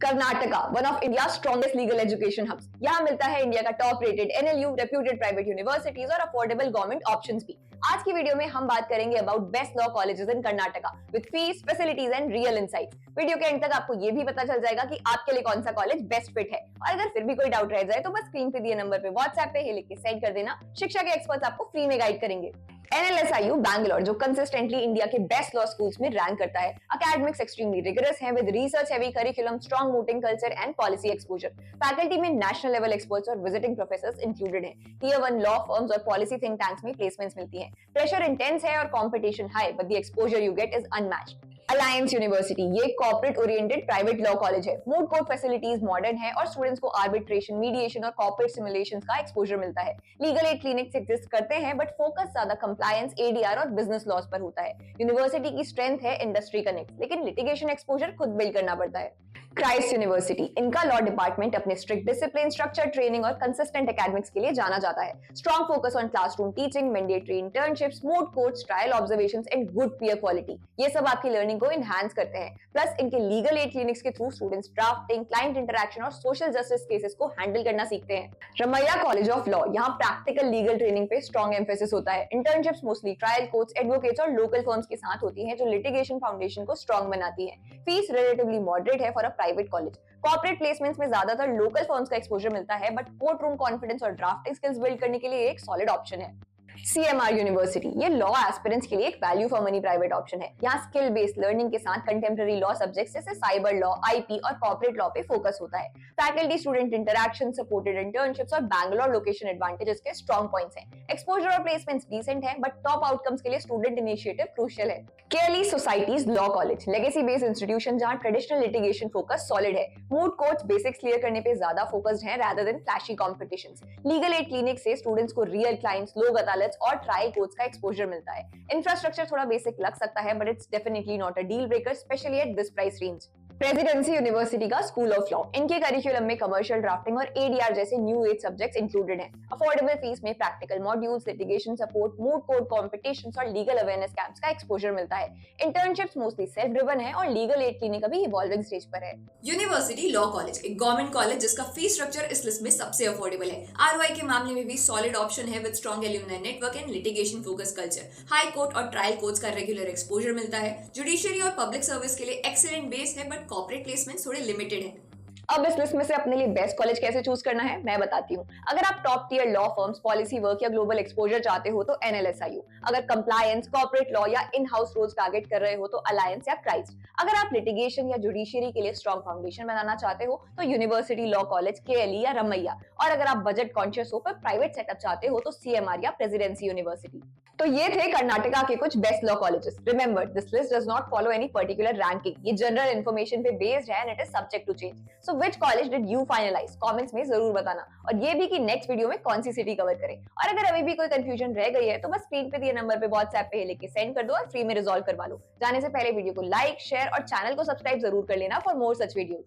Karnataka, one of India strongest legal education hubs. यहाँ मिलता है इंडिया का top rated NLU, reputed private universities और अफोर्डेबल गवर्नमेंट ऑप्शंस भी। आज की वीडियो में हम बात करेंगे about best law colleges in Karnataka with fees, facilities and real insights. Video के एंड तक आपको ये भी पता चल जाएगा कि आपके लिए कौन सा कॉलेज बेस्ट फिट है। और अगर फिर भी कोई डाउट रह जाए तो बस स्क्रीन पे दिए नंबर पे व्हाट्सएप पे लिख के सेंड कर देना। शिक्षा के एक्सपर्ट्स आपको फ्री में गाइड करेंगे। NLSIU बैंगलोर जो कंसिस्टेंटली इंडिया के बेस्ट लॉ स्कूल्स में रैंक करता है। एकेडमिक्स एक्सट्रीमली रिगरस है with research heavy curriculum, strong voting culture and policy exposure. Faculty में नेशनल लेवल एक्सपर्ट्स और विजिटिंग प्रोफेसर्स इंक्लूडेड हैं। टियर 1 लॉ फर्म्स और पॉलिसी थिंक टैंक्स में प्लेसमेंट्स मिलती हैं। प्रेशर इंटेंस है और competition high, but the exposure you get is unmatched. Alliance university ये corporate oriented private law college है। मूड कोर्ट फैसिलिटीज मॉडर्न है और स्टूडेंट्स को आर्बिट्रेशन, मीडिएशन और कॉर्पोरेट सिमुलेशंस का एक्सपोजर मिलता है। लीगल एड क्लिनिक्स एग्जिस्ट करते हैं बट फोकस ज्यादा कंप्लायंस, ADR और बिजनेस लॉज पर होता है। यूनिवर्सिटी की स्ट्रेंथ है इंडस्ट्री कनेक्ट, लेकिन लिटिगेशन एक्सपोजर खुद बिल्ड करना पड़ता है। क्राइस्ट यूनिवर्सिटी, इनका लॉ डिपार्टमेंट अपने स्ट्रिक्ट डिसिप्लिन, स्ट्रक्चर ट्रेनिंग और कंसिस्टेंट एकेडमिक्स के लिए जाना जाता है। Strong focus on classroom teaching, mandatory internships, mood courts, trial observations and good peer quality, ये सब आपकी लर्निंग को एनहांस करते हैं। प्लस इनके लीगल एड क्लिनिक्स के through students drafting, client interaction और सोशल जस्टिस केसेस को हैंडल करना सीखते हैं। रमैया कॉलेज ऑफ लॉ, यहाँ प्रैक्टिकल लीगल ट्रेनिंग पे स्ट्रॉन्ग एम्फेसिस होता है। Internships mostly trial courts, advocates और लोकल फर्म्स के साथ होती हैं जो लिटिगेशन फाउंडेशन को स्ट्रॉन्ग बनाती है। फीस रिलेटिवली मॉडरेट है for a private college. Corporate placements में ज्यादातर लोकल फर्म्स का एक्सपोजर मिलता है, बट कोर्ट रूम कॉन्फिडेंस और ड्राफ्टिंग स्किल्स बिल्ड करने के लिए एक सॉलिड ऑप्शन है। CMR यूनिवर्सिटी ये लॉ एस्पिरेंट्स के लिए एक value for money private option है। यहाँ स्किल बेस्ड लर्निंग के साथ कंटेम्प्रेरी लॉ सब्जेक्ट्स जैसे साइबर लॉ, IP और कॉर्पोरेट लॉ पे फोकस होता है। Faculty student interaction, supported internships और बैंगलोर लोकेशन एडवांटेजेस के स्ट्रॉन्ग पॉइंट्स हैं। एक्सपोजर और प्लेसमेंट्स डिसेंट है, बट टॉप आउटकम्स के लिए स्टूडेंट इनिशिएटिव क्रूशियल है। KLE society's law college, legacy based institution जहाँ ट्रेडिशनल लिटिगेशन फोकस सॉलिड है। मूड कोर्ट्स बेसिक्स क्लियर करने पे ज्यादा फोकस्ड है rather than flashy competitions. Legal aid clinic से स्टूडेंट्स को रियल क्लाइंट्स, लोक अदालत और ट्रायल कोर्ट्स का एक्सपोजर मिलता है। इंफ्रास्ट्रक्चर थोड़ा बेसिक लग सकता है, but it's definitely not a deal breaker, specially at this price range. Presidency university का स्कूल ऑफ लॉ, इनके करिकुलम में कमर्शियल ड्राफ्टिंग और ADR जैसे न्यू एज सब्जेक्ट्स इंक्लूडेड हैं। अफोर्डेबल फीस में practical modules, litigation support, moot court competitions और legal awareness camps का exposure मिलता है। इंटर्नशिप्स मोस्टली सेल्फ ड्रिवन है और लीगल एड क्लिनिक अभी इवॉल्विंग स्टेज पर है। यूनिवर्सिटी लॉ कॉलेज एक गवर्नमेंट कॉलेज जिसका फीस स्ट्रक्चर इस लिस्ट में सबसे अफोर्डेबल है। ROI के मामले में भी सॉलिड ऑप्शन है with strong alumni network and litigation focus culture. High court और ट्रायल कोर्ट्स का रेगुलर एक्सपोजर मिलता है। जुडिशरी और पब्लिक सर्विस के लिए एक्सीलेंट बेस है, बट कॉर्पोरेट प्लेसमेंट थोड़े लिमिटेड है। अब इस लिस्ट में से अपने लिए बेस्ट कॉलेज कैसे चूज करना है मैं बताती हूँ। अगर आप top tier law firms, policy work या ग्लोबल एक्सपोजर चाहते हो तो NLSIU। अगर कंप्लायंस, कॉर्पोरेट लॉ या इन हाउस रोल्स टारगेट कर रहे हो तो अलायंस या क्राइस्ट। अगर आप लिटिगेशन या जुडिशरी के लिए स्ट्रॉन्ग फाउंडेशन बनाना चाहते हो तो यूनिवर्सिटी लॉ कॉलेज, KLE या रमैया। और अगर आप बजट कॉन्शियस हो पर प्राइवेट सेटअप चाहते हो तो CMR या प्रेसिडेंसी यूनिवर्सिटी। तो ये थे कर्नाटका के कुछ best law colleges. Remember, this list does not follow any particular ranking. ये जनरल इन्फॉर्मेशन पे बेस्ड है and it is subject to change. So which college did you finalize? Comments में जरूर बताना। और ये भी कि नेक्स्ट वीडियो में कौन सी सिटी कवर करें। और अगर अभी भी कोई कंफ्यूजन रह गई है तो बस स्क्रीन पे दिए नंबर पे व्हाट्सएप पे लिख के सेंड कर दो और फ्री में रिजॉल्व करवा लो। जाने से पहले वीडियो को लाइक, शेयर और चैनल को सब्सक्राइब जरूर कर लेना फॉर मोर सच वीडियोस।